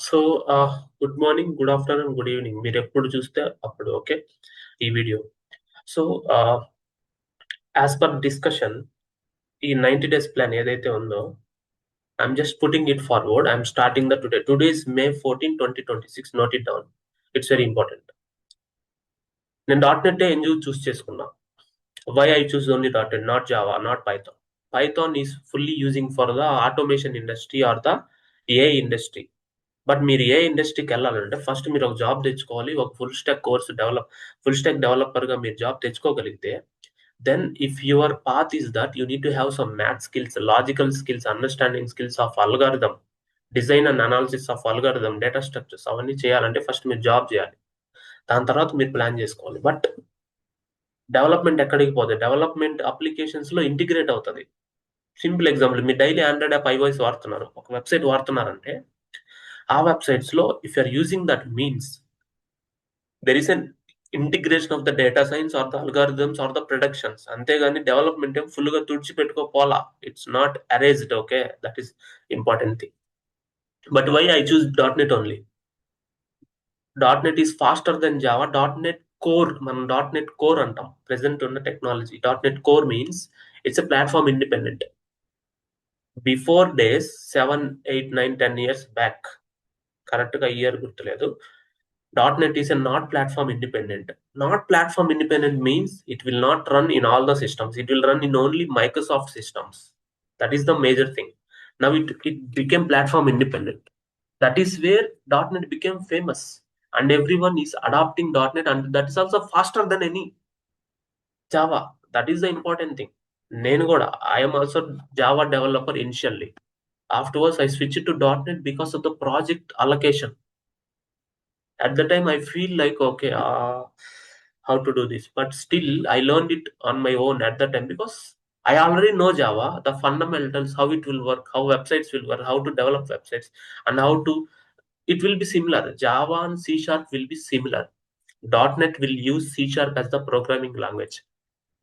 So good morning, good afternoon, good evening. మీరు ఎప్పుడు చూస్తే అప్పుడు ఓకే ఈ video. So as per discussion, ఈ 90 డేస్ ప్లాన్ ఏదైతే ఉందో, I'm just putting it forward. I'm starting the today. Today is May 14, 2026. Note it down. It's very important. నేను .NET ఎందుకు చూస్ చేసుకున్నా? Why I choose only .NET, not Java, not Python. Python is fully using for the automation industry or the A industry. But మీరు ఏ ఇండస్ట్రీకి వెళ్ళాలంటే first మీరు ఒక job తెచ్చుకోవాలి. ఒక ఫుల్ స్టాక్ డెవలపర్గా మీరు జాబ్ తెచ్చుకోగలిగితే, then if your path is that you need to have some math skills, logical skills, understanding skills of algorithm, design and analysis of algorithm, data structures, అవన్నీ చేయాలంటే first మీరు job చేయాలి. దాని తర్వాత మీరు ప్లాన్ చేసుకోవాలి. బట్ డెవలప్మెంట్ ఎక్కడికి పోతుంది? డెవలప్మెంట్ అప్లికేషన్స్ లో ఇంటిగ్రేట్ అవుతుంది. సింపుల్ ఎగ్జాంపుల్, మీరు డైలీ ఆండ్రాయిడ్ యాప్, iOS వాడుతున్నారు, ఒక వెబ్సైట్ వాడుతున్నారంటే ఆ వెబ్సైట్స్ లో if you're using that means there is an integration of the data science or the algorithms or the productions. అంతేగాని డెవలప్మెంట్ ఏం ఫుల్ గా తుడిచిపెట్టుకోపోలా. It's not erased. Okay, that is important thing. But why I choose .NET only? .NET is faster than Java. .NET core, మనం .NET core అంటాం present ఉన్న technology. .NET core means it's a platform independent. Before days 7, 8, 9, 10 years back, correct గా year గుర్తులేదు, .NET is a not platform independent. Not platform independent means it will not run in all the systems. It will run in only Microsoft systems. That is the major thing. Now it became platform independent. That is where .NET became famous. And everyone is adopting .NET, and that is also faster than any Java. That is the important thing. నేను కూడా, I am also Java developer initially. Afterwards, I switched to .NET because of the project allocation. At the time I feel like, okay, how to do this, but still I learned it on my own at the time because I already know Java, the fundamentals, how it will work, how websites will work, how to develop websites, and how to, it will be similar. Java and C# will be similar. .NET will use C# as the programming language.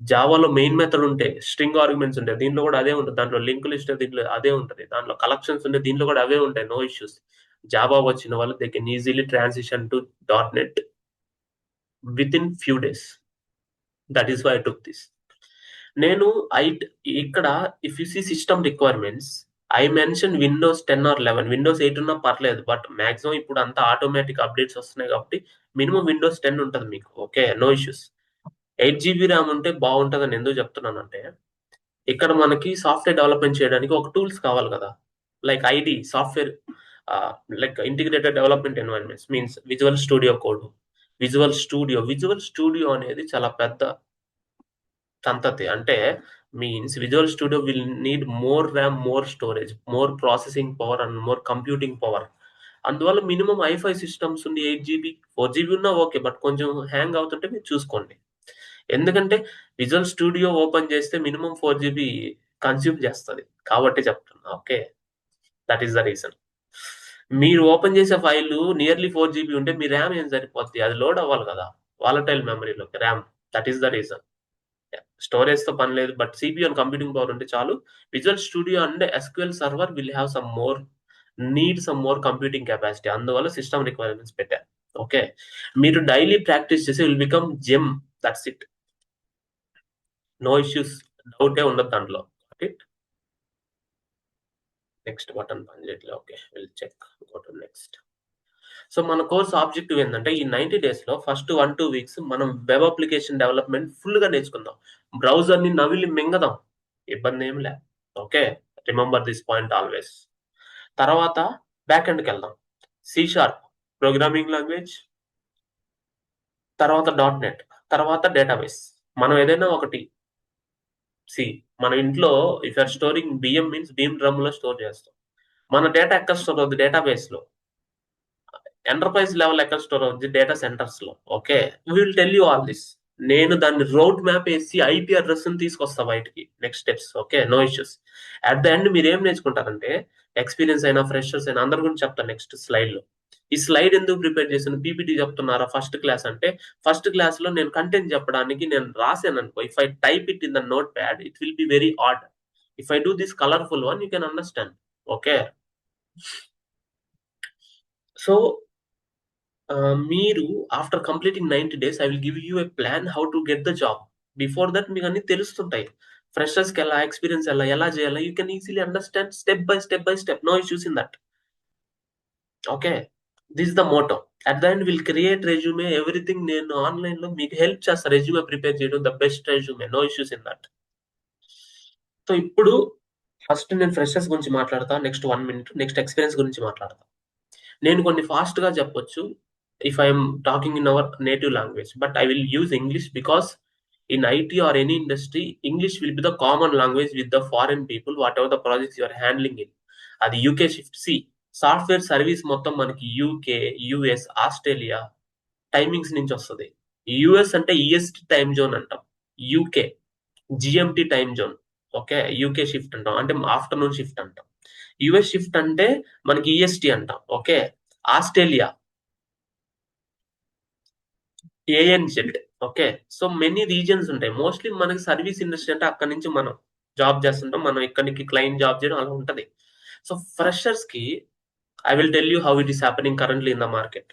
జావాలో main method ఉంటే, string arguments ఉంటాయి, దీంట్లో కూడా అదే ఉంటుంది. దాంట్లో link list దీంట్లో అదే ఉంటుంది. దాంట్లో కలెక్షన్స్ ఉంటే దీంట్లో కూడా అవే ఉంటాయి. No issues. జావా వచ్చిన వాళ్ళు they can easily transition to .NET with in few days. That is why I took this. నేను ఇక్కడ if you see system requirements, I mention Windows 10 or 11. Windows 8 ఉన్నా పర్లేదు, బట్ మాక్సిమం ఇప్పుడు అంతా automatic updates వస్తున్నాయి కాబట్టి మినిమం విండోస్ 10 ఉంటుంది మీకు. Okay, no issues. 8 GB RAM ఉంటే బాగుంటుందని ఎందుకు చెప్తున్నానంటే, ఇక్కడ మనకి సాఫ్ట్వేర్ డెవలప్మెంట్ చేయడానికి ఒక టూల్స్ కావాలి కదా, like ID software, like integrated development environments means visual studio code. Visual studio అనేది చాలా పెద్ద సంతతి. అంటే means visual studio will need more RAM, more storage, more processing power and more computing power. అందువల్ల మినిమం i5 సిస్టమ్స్ ఉండి 8 GB 4 GB ఉన్నా okay, but కొంచెం hang అవుతుంటే మీరు చూసుకోండి. ఎందుకంటే విజువల్ స్టూడియో ఓపెన్ చేస్తే మినిమం 4 GB కన్స్యూమ్ చేస్తుంది కాబట్టి చెప్తున్నా. Okay, that is the reason. మీరు ఓపెన్ చేసే ఫైల్ నియర్లీ 4 GB ఉంటే మీ ర్యామ్ ఏం సరిపోద్ది? అది లోడ్ అవ్వాలి కదా వాలటైల్ మెమరీలోకి, RAM. That is the reason. Storage తో పని లేదు, but CPU and computing power ఉంటే చాలు. Visual Studio and SQL server will have some more computing capacity. అందువల్ల సిస్టమ్ రిక్వైర్మెంట్స్ పెట్టారు. ఓకే, మీరు డైలీ ప్రాక్టీస్ చేసి will become gem. That's it. No issues, డౌటే ఉండదు దాంట్లో. నెక్స్ట్ బటన్ పనిచేయట్లేదు. Okay, will check, go to next. So మన course objective ఏంటంటే, ఈ 90 డేస్ లో ఫస్ట్ 1-2 weeks మనం వెబ్ అప్లికేషన్ డెవలప్మెంట్ ఫుల్ గా నేర్చుకుందాం. బ్రౌజర్ ని నవిలి మింగదాం, ఇబ్బంది ఏం లే. Okay, remember this point always. తర్వాత బ్యాక్ ఎండ్కి వెళ్దాం. C# ప్రోగ్రామింగ్ లాంగ్వేజ్, తర్వాత .NET, తర్వాత డేటాబేస్. మనం ఏదైనా ఒకటి మన ఇంట్లో ఇఫ్ ఆర్ స్టోరింగ్ బియ్యం మీన్స్ భీమ్ డ్రమ్ లో స్టోర్ చేస్తాం. మన డేటా ఎక్కడ స్టోర్ అవుతుంది? డేటాబేస్ లో. ఎంటర్ప్రైజ్ లెవెల్ ఎక్కడ స్టోర్ అవుతుంది? డేటా సెంటర్స్ లో. Okay, we will tell you all this. నేను దాన్ని రోడ్ మ్యాప్ వేసి IP అడ్రస్ తీసుకొస్తా బయటికి. Next steps. Okay, no issues. At the end మీరు ఏం నేర్చుకుంటారంటే, ఎక్స్పీరియన్స్ అయినా ఫ్రెషర్స్ అయినా అందరి గురించి చెప్తాను నెక్స్ట్ స్లైడ్ లో. ఈ స్లైడ్ ఎందుకు ప్రిపేర్ చేశాను? PPT చెప్తున్నారా ఫస్ట్ క్లాస్ అంటే, ఫస్ట్ క్లాస్ లో నేను కంటెంట్ చెప్పడానికి నేను రాశాను అనుకో, if I type it in the Notepad it will be very odd. If I do this colourful one you can understand. Okay, so మీరు after completing 90 days I will give you a plan how to get the job. Before that మీకు అన్ని తెలుస్తుంటాయి. ఫ్రెషర్స్కి ఎలా experience ఎలా చేయాలా you can easily understand step by step. No issues in that. Okay, this the motto. At the end will create resume everything. నేను online లో మీకు హెల్ప్ చేస్తా రెజ్యూమే ప్రిపేర్ చేయడం, the best resume. No issues in that. So ఇప్పుడు first నేను freshers గురించి మాట్లాడతా, next 1 minute next experience గురించి మాట్లాడతా. నేను కొన్ని ఫాస్ట్ గా చెప్పొచ్చు if I'm talking in our native language, but I will use English because in IT or any industry English will be the common language with the foreign people whatever the projects you're handling in. అది UK shift. See software service మొత్తం మనకి UK, US, Australia timings నుంచి వస్తుంది. US అంటే EST time zone అంటాం, UK GMT time zone. Okay, UK shift అంటాం అంటే afternoon shift అంటాం. యుఎస్ షిఫ్ట్ అంటే మనకి ఈఎస్టీ అంటాం. Okay, Australia ANZ. Okay, so many reasons ఉంటాయి. మోస్ట్లీ మనకి సర్వీస్ ఇండస్ట్రీ అంటే అక్కడి నుంచి మనం జాబ్ చేస్తుంటాం, మనం ఇక్కడికి క్లయింట్ జాబ్ చేయడం అలా ఉంటది. సో ఫ్రెషర్స్ కి I will tell you how it is happening currently in the market.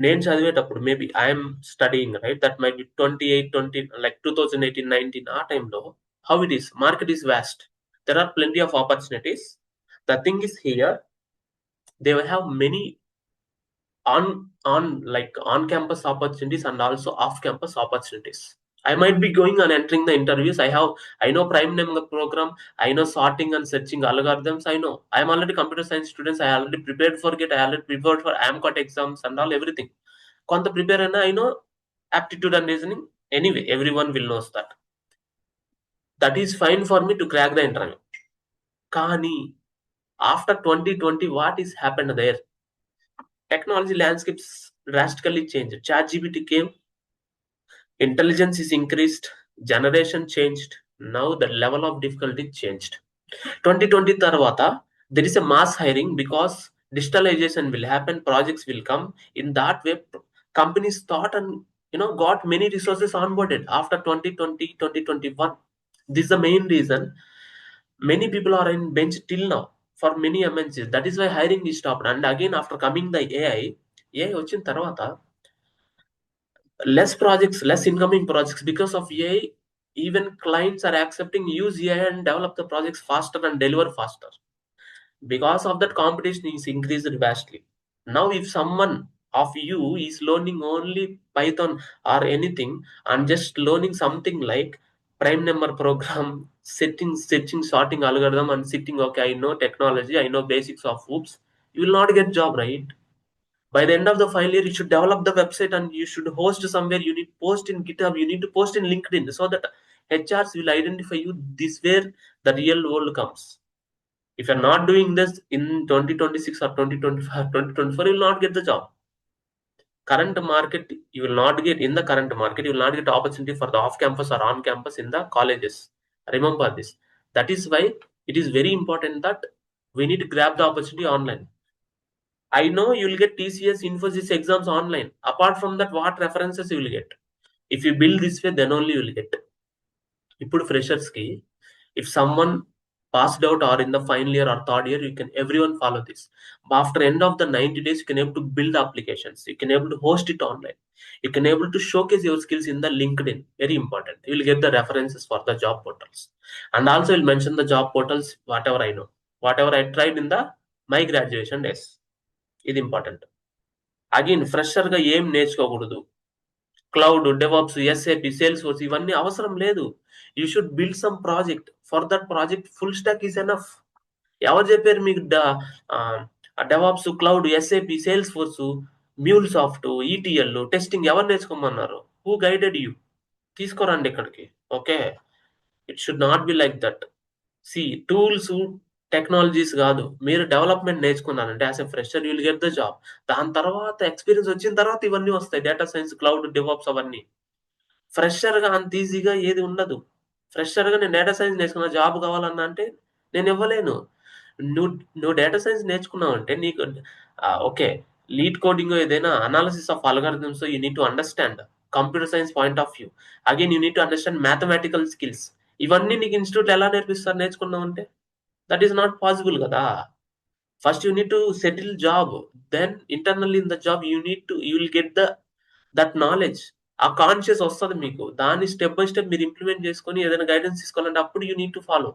నేను చదివేటప్పుడు maybe I'm studying right, that my be 28-20 like 2018-19 ఆ టైంలో how it is market is vast. There are plenty of opportunities. The thing is here they will have many on campus opportunities and also off campus opportunities. I might be going and entering the interviews. I know prime number program, I know sorting and searching algorithms. I know I am already computer science students. I already prepared for it. I already prepared for AMCOT exams and all everything. Konta prepare and I know aptitude and reasoning. Anyway, everyone will knows that. That is fine for me to crack the interview. Kani after 2020, what is happened there? Technology landscapes drastically changed. ChatGPT came, intelligence is increased, generation changed. Now the level of difficulty changed. 2020 tarvata there is a mass hiring because digitalization will happen, projects will come. In that way companies thought and got many resources onboarded after 2020 2021. This is the main reason many people are in bench till now for many MNCs. That is why hiring is stopped. And again after coming the AI వచ్చిన తర్వాత less projects, less incoming projects because of AI. Even clients are accepting use AI and develop the projects faster and deliver faster. Because of that, competition is increased vastly. Now if someone of you is learning only Python or anything and just learning something like prime number program, searching sorting algorithm and sitting, okay, I know technology, I know basics of hoops, you will not get job, right? By the end of the final year you should develop the website and you should host somewhere. You need post in GitHub, you need to post in LinkedIn, so that HRs will identify you. This where the real world comes. If you're not doing this in 2026 or 2025 2024, you will not get the job. Current market, you will not get. In the current market you will not get opportunity for the off campus or on campus in the colleges. Remember this. That is why it is very important that we need to grab the opportunity online. I know you will get TCS, Infosys exams online. Apart from that, what references you will get? If you build this way, then only you will get. ఇప్పుడు freshers కి if someone passed out or in the final year or third year, you can everyone follow this. After end of the 90 days, you can able to build applications. You can able to host it online. You can able to showcase your skills in the LinkedIn. Very important. You will get the references for the job portals. And also you'll mention the job portals, whatever I know, whatever I tried in the my graduation days. ఇది important. Again fresher గా ఏం నేర్చుకోకూడదు. Cloud, DevOps, SAP, Salesforce ఇవన్నీ అవసరం లేదు. You should build some project. For that project full stack is enough. ఎవరు చెప్పారు మీకు DevOps, cloud, SAP, Salesforce, MuleSoft, ETL, testing ఎవరు నేర్చుకోమన్నారు? Who guided you? తీసుకోరండి ఇక్కడికి. Okay, it should not be like that. See tools, technologies కాదు, మీరు development నేర్చుకున్నారంటే as a fresher you will get the job. దాని తర్వాత experience వచ్చిన తర్వాత ఇవన్నీ వస్తాయి, డేటా సైన్స్, క్లౌడ్, డెవాప్స్ అవన్నీ. ఫ్రెషర్ గా అంత ఈజీగా ఏది ఉండదు. ఫ్రెషర్ గా నేను డేటా సైన్స్ నేర్చుకున్న జాబ్ కావాలన్నా అంటే నేను ఇవ్వలేను. నువ్వు డేటా సైన్స్ నేర్చుకున్నావు అంటే నీకు ఓకే, లీడ్ కోడింగ్ ఏదైనా analysis of algorithms you need to understand computer science point of view. Again you need to understand mathematical skills. ఇవన్నీ నీకు ఇన్స్టిట్యూట్ ఎలా నేర్పిస్తారు నేర్చుకున్నావు అంటే? దట్ ఈస్ నాట్ పాసిబుల్ కదా. First you need to settle job, then internally in the job you will get that knowledge. ఆ conscious వస్తుంది మీకు, దాన్ని స్టెప్ బై స్టెప్ మీరు ఇంప్లిమెంట్ చేసుకొని ఏదైనా గైడెన్స్ తీసుకోవాలంటే అప్పుడు you need to follow.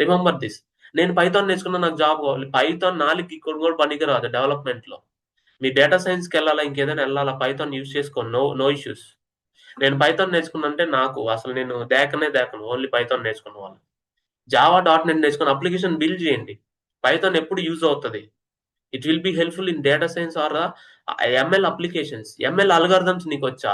Remember this. నేను పైథాన్ నేర్చుకున్నా, నాకు జాబ్ కావాలి. పైథాన్ 4 ఇక్కడ కూడా పనికిరాదు డెవలప్మెంట్ లో. మీ డేటా సైన్స్కి వెళ్ళాలా, ఇంకేదైనా వెళ్ళాలా, పైథాన్ యూజ్ చేసుకోండి, నో ఇష్యూస్. నేను పైథాన్ నేర్చుకున్నా అంటే నాకు అసలు నేను దేకను, ఓన్లీ పైథాన్ నేర్చుకున్న వాళ్ళు. జావా .NET నేర్చుకుని అప్లికేషన్ బిల్డ్ చేయండి. పైథాన్ ఎప్పుడు యూజ్ అవుతుంది. It will be helpful in data science or ML applications. ML algorithms నీకు వచ్చా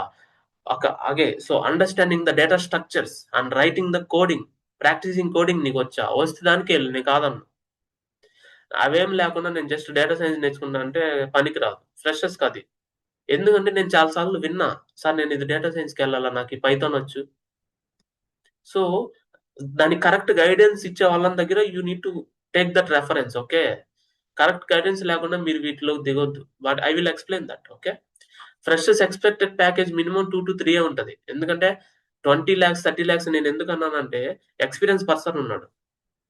అగే, so understanding the data structures and writing the coding, practicing coding నీకు వచ్చా, వస్తే దానికి వెళ్ళి నేను కాదన్ను. అవేం లేకుండా నేను జస్ట్ డేటా సైన్స్ నేర్చుకున్నా అంటే పనికిరాదు, ఫ్రెషర్స్ కాదు. ఎందుకంటే నేను చాలాసార్లు విన్నా, సార్ నేను ఇది డేటా సైన్స్కి వెళ్ళాలా, నాకు ఈ పైథాన్ వచ్చు. సో దానికి కరెక్ట్ గైడెన్స్ ఇచ్చే వాళ్ళ దగ్గర you need to take that reference. Okay, correct guidance లేకుండా మీరు వీటిలో దిగొద్దు. But I will explain that. Okay, freshers expected package minimum 2 to 3 ఉంటుంది. ఎందుకంటే 20 lakhs 30 lakhs నేను ఎందుకు అన్నానంటే ఎక్స్పీరియన్స్ పర్సన్ ఉన్నాడు.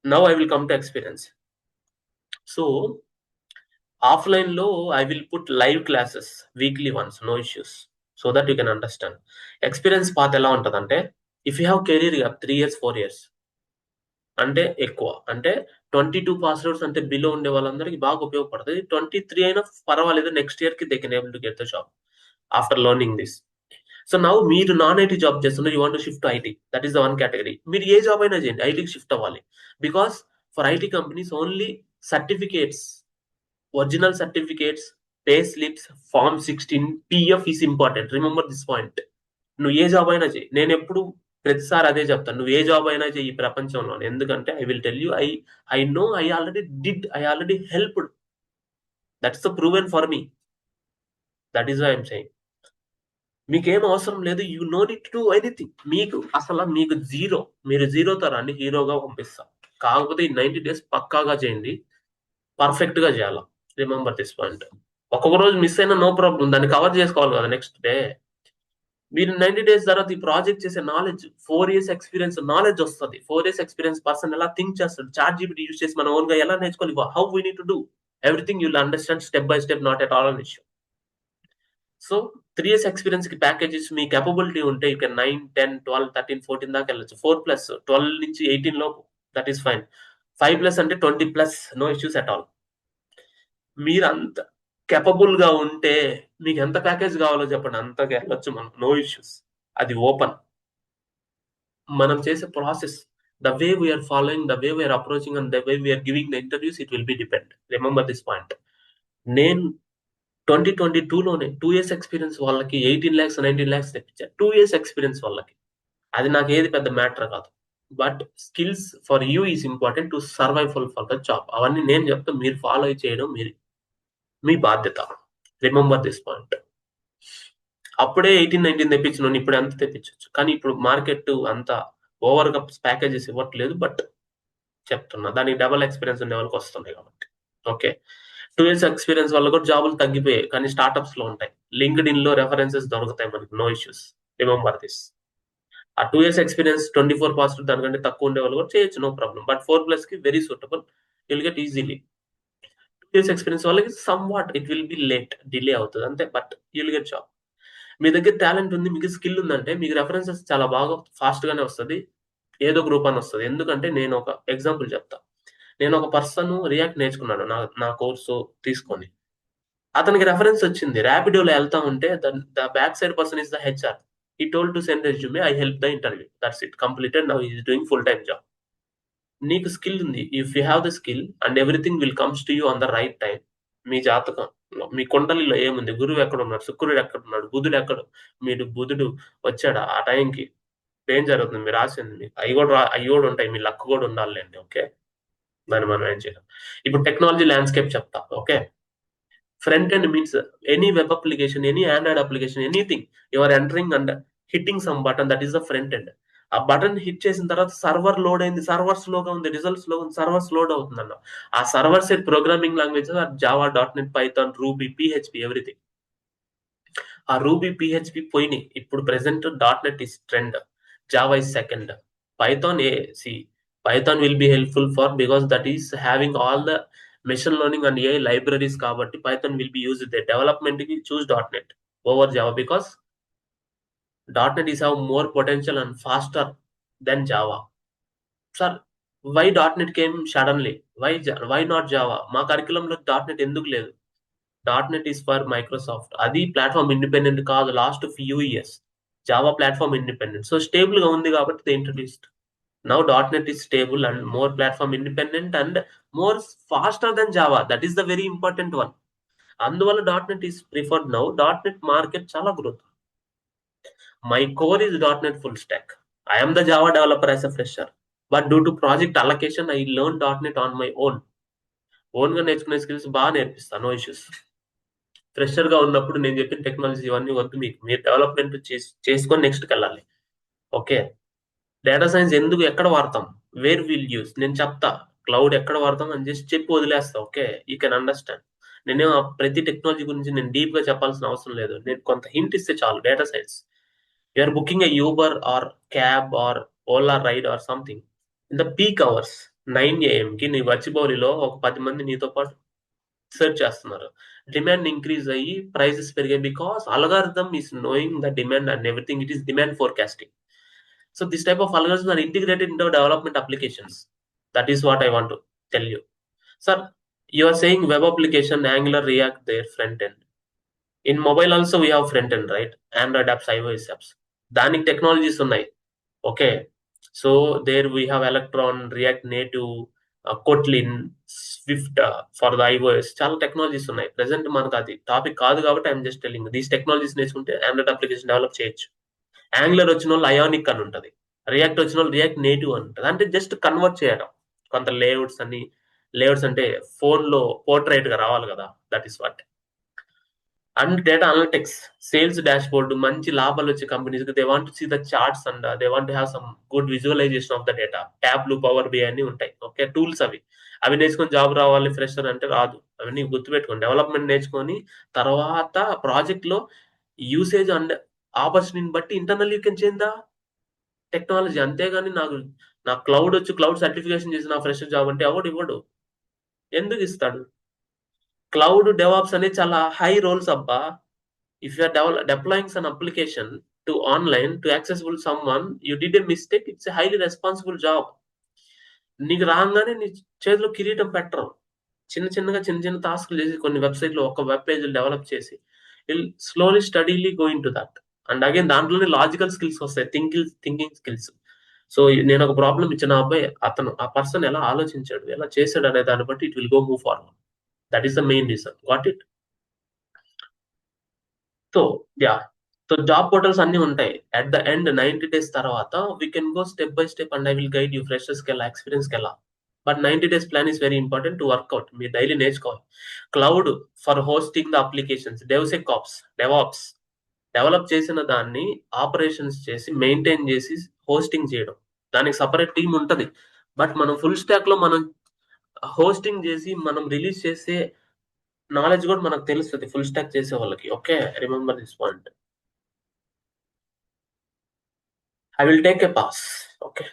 Now I will come to experience. So offline లో I will put live classes weekly once, no issues, so that you can understand. Experience path ఎలా ఉంటుంది అంటే, if you have career gap 3 years 4 years అంటే ఎక్కువ, అంటే 22 pass outs అంటే below ఉండే వాళ్ళందరికీ బాగా ఉపయోగపడుతుంది. 23 అయినా పర్వాలేదు, నెక్స్ట్ ఇయర్ కి they can able to get the job after learning this. So now మీరు నాన్ ఐటీ జాబ్ చేస్తున్నారు, you want to shift to IT, that is the one category. మీరు ఏ జాబ్ అయినా చేయండి, ఐటీకి షిఫ్ట్ అవ్వాలి. Because for IT companies only certificates, original certificates, pay slips, form 16, PF is important. Remember this point. నువ్వు ఏ job అయినా చేయి, నేను ఎప్పుడు ప్రతిసారి అదే చెప్తాను, నువ్వు ఏ జాబ్ అయినా చేయి ఈ ప్రపంచంలో. ఎందుకంటే I will tell you, I know, I already helped. That's the proven for me. That is why I'm saying. మీకేం అవసరం లేదు, you no need to do anything. మీకు జీరో, మీరు జీరోతో రండి, హీరోగా పంపిస్తా. కాకపోతే ఈ 90 days పక్కాగా చేయండి, పర్ఫెక్ట్ గా చేయాలా. Remember this point. ఒక్కొక్క రోజు మిస్ అయినా నో ప్రాబ్లం, దాన్ని కవర్ చేసుకోవాలి కదా నెక్స్ట్ డే. మీరు 90 days తర్వాత ఈ ప్రాజెక్ట్ చేసే నాలెడ్జ్, 4 years ఎక్స్పీరియన్స్ నాలెడ్జ్ వస్తుంది. 4 years ఎక్స్పీరియన్స్ పర్సన్ ఎలా థింక్ చేస్తాడు, చాట్ జీపీటీ యూజ్ చేసి మన ఓన్ గా ఎలా నేర్చుకోవాలి, how we need to do everything, you will understand step by step, not at all an issue. So 3 years experience కి packages మీ capability ఉంటే యూ కెన్ 9, 10, 12, 13, 14 దాకా వెళ్ళచ్చు. 4+, 12 నుంచి 18 లోపు, దట్ ఈస్ ఫైన్. 5+ అంటే 20+, నో ఇష్యూస్ అట్ ఆల్. మీరు అంత capable గా ఉంటే మీకు ఎంత ప్యాకేజ్ కావాలో చెప్పండి, అంతగా వెళ్ళొచ్చు మనం, నో ఇష్యూస్. అది ఓపెన్. మనం చేసే process, the way we're following, the way we're approaching and the way we're giving the interviews, it will be depend. Remember this point. నేను 2022లోనే 2 years ఎక్స్పీరియన్స్ వాళ్ళకి 18 lakhs 19 lakhs తెప్పించాను. 2 years ఎక్స్పీరియన్స్ వాళ్ళకి. అది నాకు ఏది పెద్ద మ్యాటర్ కాదు. But skills for you is important to survival for the job. అవన్నీ నేను చెప్తా, మీరు ఫాలో చేయడం మీ బాధ్యత. Remember this point. అప్పుడే 18-19 తెప్పించిన ఇప్పుడు ఎంత తెప్పించవచ్చు, కానీ ఇప్పుడు మార్కెట్ అంత ఓవర్ గా ప్యాకేజెస్ ఇవ్వట్లేదు. బట్ చెప్తున్నా, దానికి డబల్ ఎక్స్పీరియన్స్ ఉండే వాళ్ళకి వస్తున్నాయి కాబట్టి. ఓకే, 2 years ఎక్స్పీరియన్స్ వల్ల కూడా జాబులు తగ్గిపోయాయి, కానీ స్టార్ట్అప్స్ లో ఉంటాయి. లింక్డ్ ఇన్ లో రెఫరెన్సెస్ దొరుకుతాయి మనకి, నో ఇష్యూస్. Remember this. ఆ 2 years ఎక్స్పీరియన్స్ 24 పాస్ దానికంటే తక్కువ ఉండే వాళ్ళు కూడా చేయొచ్చు, నో ప్రాబ్లం. బట్ 4+ కి very suitable, will get easily. 2 years experience వాళ్ళకి somewhat it will be late, delay అవుతుంది అంతే, బట్ విల్ గెట్ జాబ్. మీ దగ్గర టాలెంట్ ఉంది, మీకు స్కిల్ ఉందంటే మీకు రెఫరెన్సెస్ చాలా బాగా ఫాస్ట్ గానే వస్తుంది, ఏదో గ్రూప్ అని వస్తుంది. ఎందుకంటే నేను ఒక ఎగ్జాంపుల్ చెప్తా. నేను ఒక పర్సన్ రియాక్ట్ నేర్చుకున్నాను నా కోర్సు తీసుకొని, అతనికి రెఫరెన్స్ వచ్చింది. ర్యాపిడోలో వెళ్తా ఉంటే the back side person is the HR. He told to send resume, I help the interview, that's it, completed. Now is doing full time job. నీకు స్కిల్ ఉంది, if you have the skill and everything will comes to you on the right time. మీ జాతకంలో, మీ కుండలిలో ఏముంది, గురువు ఎక్కడ ఉన్నాడు, శుక్రుడు ఎక్కడ ఉన్నాడు, బుధుడు ఎక్కడ, మీరు బుధుడు వచ్చాడా ఆ టైంకి, ఏం జరుగుతుంది, మీరు రాసింది మీకు అవి కూడా ఉంటాయి, మీ లక్ కూడా ఉండాలండి. ఓకే, దాన్ని మనం ఏం చేయాలి. ఇప్పుడు టెక్నాలజీ ల్యాండ్స్కేప్ చెప్తా. Okay, front end means any web application, any android application, anything you are entering and hitting some button, that is the front end. ఆ బటన్ హిట్ చేసిన తర్వాత సర్వర్ లోడ్ అయింది, సర్వర్ స్లోగా ఉంది, రిజల్ట్స్ లో ఉంది, servers load అవుతుందన్న. ఆ server side programming language Java, .NET, Python, Ruby, PHP, everything. ఆ రూబీ, PHP పోయినాయి. ఇప్పుడు present .NET is trend, Java is second, Python Python will be helpful for, because that is having all the machine learning and AI libraries కాబట్టి Python will be use the development కి choose dot net over Java because dot net is have more potential and faster than Java. Sir why dot net came suddenly, why not Java? మా కరికులంలో dot net ఎందుకు లేదు? Dot net is for Microsoft, అది platform independent కాదు last few years. Java platform independent, so stable గా ఉంది కాబట్టి they introduced. Now .NET is stable and more platform independent and more faster than Java. That is the very important one. అందువల్ల .NET is preferred now. .NET market చాలా growth. My core is .NET full stack. I am the Java developer as a fresher. But due to project allocation, I learned .NET on my own. Own గా నేర్చుకునే skills బాగా నేర్పిస్తాను, no issues. Fresher గా ఉన్నప్పుడు నేను చెప్పిన technology ఇవన్నీ వద్దు మీకు, మీరు డెవలప్మెంట్ చేసుకొని నెక్స్ట్కి వెళ్ళాలి. ఓకే, డేటా సైన్స్ ఎందుకు ఎక్కడ వాడతాం, వేర్ విల్ యూస్ నేను చెప్తా. క్లౌడ్ ఎక్కడ వాడతాం అని జస్ట్ చెప్పి వదిలేస్తా. Okay, you can understand. నేనే ప్రతి టెక్నాలజీ గురించి నేను డీప్ గా చెప్పాల్సిన అవసరం లేదు, నేను కొంత హింట్ ఇస్తే చాలు. Data science, you're booking a Uber or cab or Ola ride or something in the peak hours 9 AM కి నీ వచ్చిబౌలిలో ఒక 10 మంది నీతో పాటు సెర్చ్ చేస్తున్నారు. డిమాండ్ ఇంక్రీజ్ అయ్యి ప్రైసెస్ పెరిగాయి because algorithm is knowing the demand and everything. It is demand forecasting. So this type of algorithms are integrated into development applications. That is what I want to tell you. Sir, you are saying web application, Angular, React, their front end. In mobile also we have front end, right? Android apps, iOS apps. దానికి technologies ఉన్నాయి. Okay, so there we have Electron, React Native, Kotlin, Swift for the iOS. చాలా technologies ఉన్నాయి. Present మనకు అది topic కాదు కాబట్టి I'm just telling. These technologies నేర్చుకుంటే Android application develop చేయొచ్చు. యాంగులర్ వచ్చిన వాళ్ళు అయానిక్ అని ఉంటుంది, రియాక్ట్ వచ్చిన వాళ్ళు రియాక్ట్ నేటివ్ అని ఉంటుంది. అంటే జస్ట్ కన్వర్ట్ చేయడం. కొంత లేఅవుట్స్ అని, లేఅవుట్స్ అంటే ఫోన్ లో పోర్ట్రైట్ గా రావాలి కదా, that is what. And data analytics, sales dashboard, మంచి లాభాలు వచ్చే companies they want see the charts and they want have some good visualization of the data. Tableau, Power BI అన్ని ఉంటాయి. ఓకే, టూల్స్ అవి నేర్చుకొని జాబ్ రావాలి fresher అంటే రాదు. అవన్నీ గుర్తుపెట్టుకోండి. డెవలప్మెంట్ నేర్చుకొని తర్వాత ప్రాజెక్ట్ లో యూసేజ్ అండ్ ఆపర్చునిటీని బట్టి internal you can change the technology. అంతేగాని నాకు క్లౌడ్ వచ్చి క్లౌడ్ సర్టిఫికేషన్ చేసి నా ఫ్రెషర్ జాబ్ అంటే ఎవడు ఇవ్వడు. ఎందుకు ఇస్తాడు? క్లౌడ్ డెవాప్స్ అనేది చాలా హై రోల్స్ అబ్బా. If you're deploying an application to online to accessible someone, you did a mistake, it's a highly responsible job. నీకు రాగానే నీ చేతిలో కిరీటం పెట్టరు. చిన్న చిన్న టాస్క్లు చేసి కొన్ని వెబ్సైట్లో ఒక వెబ్ పేజ్ డెవలప్ చేసి slowly steadily going to that. And again దాంట్లోనే లాజికల్ స్కిల్స్ వస్తాయి, థింకింగ్ స్కిల్స్. సో నేను ఒక ప్రాబ్లం ఇచ్చిన అబ్బాయి, ఆ పర్సన్ ఎలా ఆలోచించాడు, ఎలా చేశాడు అనే దాన్ని బట్టి it will go move forward. That is the main reason. Got it? So yeah, so job portals అన్ని ఉంటాయి. అట్ ద ఎండ్ 90 days తర్వాత we can go step by step and I will guide you ఫ్రెషర్స్కి ఎలా, ఎక్స్పీరియన్స్కి ఎలా. But 90 days plan is very important to work out. మీరు daily నేర్చుకోవాలి. Cloud for hosting the applications, DevOps develop చేసిన దాన్ని operations చేసి మెయింటైన్ చేసి హోస్టింగ్ చేయడం, దానికి సపరేట్ టీం ఉంటుంది. బట్ మనం ఫుల్ స్టాక్ లో మనం హోస్టింగ్ చేసి మనం రిలీజ్ చేసే నాలెడ్జ్ కూడా మనకు తెలుస్తుంది ఫుల్ స్టాక్ చేసే వాళ్ళకి. Okay, remember this point. I will take a pass. Okay.